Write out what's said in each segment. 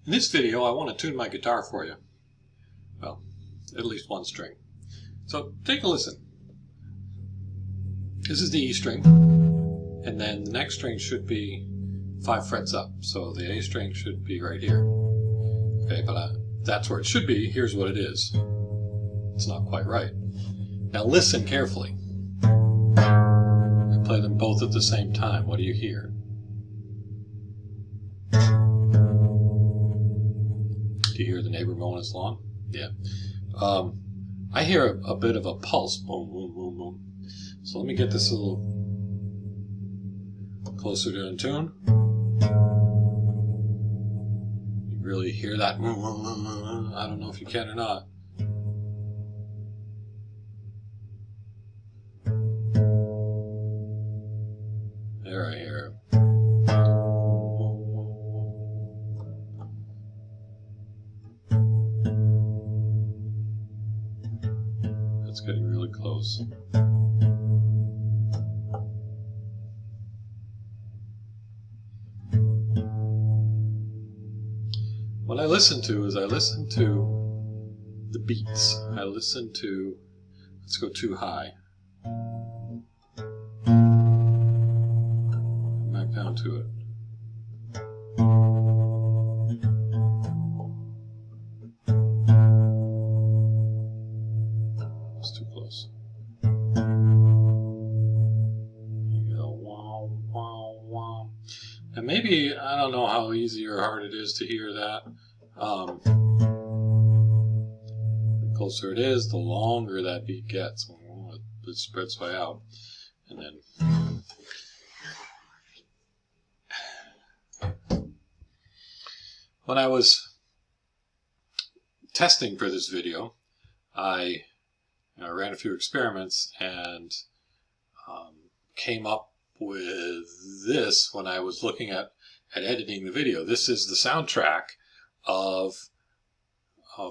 In this video, I want to tune my guitar for you. Well, at least one string. So take a listen. This is the E string, and then the next string should be 5 frets up. So the A string should be right here. Okay, but that's where it should be. Here's what it is. It's not quite right. Now listen carefully. I play them both at the same time. What do you hear? Do you hear the neighbor mowing his lawn? Yeah. I hear a bit of a pulse. Boom, boom, boom, boom. So let me get this a little closer to in tune. You really hear that? I don't know if you can or not. There I hear it. It's getting really close. What I listen to is I listen to the beats. I listen to, let's go too high. Back down to it. It's too close. You go wow, wow, wow. And maybe, I don't know how easy or hard it is to hear that. The closer it is, the longer that beat gets. It spreads way out. And then when I was testing for this video, I ran a few experiments and came up with this when I was looking at editing the video. This is the soundtrack of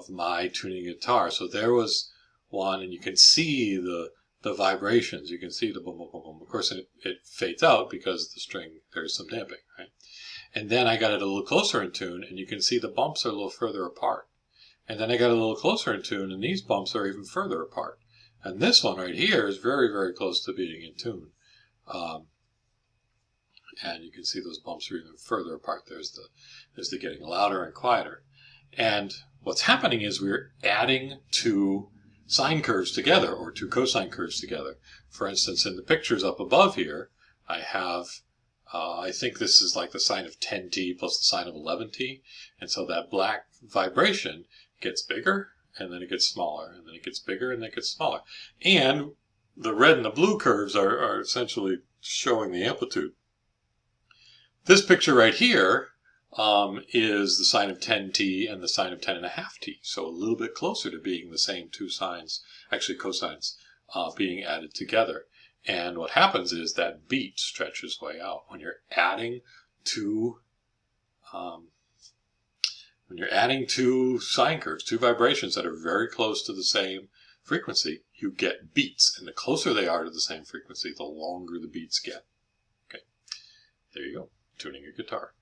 my tuning guitar. So there was one, and you can see the vibrations. You can see the boom, boom, boom, boom. Of course, it fades out because the string, there's some damping, right? And then I got it a little closer in tune, and you can see the bumps are a little further apart. And then I got a little closer in tune, and these bumps are even further apart. And this one right here is very, very close to being in tune. And you can see those bumps are even further apart. There's the getting louder and quieter. And what's happening is we're adding two sine curves together, or two cosine curves together. For instance, in the pictures up above here, I have, I think this is like the sine of 10t plus the sine of 11t. And so that black vibration gets bigger, and then it gets smaller, and then it gets bigger, and then it gets smaller. And the red and the blue curves are essentially showing the amplitude. This picture right here is the sine of 10t and the sine of 10.5t, so a little bit closer to being the same two sines, actually cosines, being added together. And what happens is that beat stretches way out. When you're adding two sine curves, two vibrations that are very close to the same frequency, you get beats. And the closer they are to the same frequency, the longer the beats get. Okay, there you go, tuning your guitar.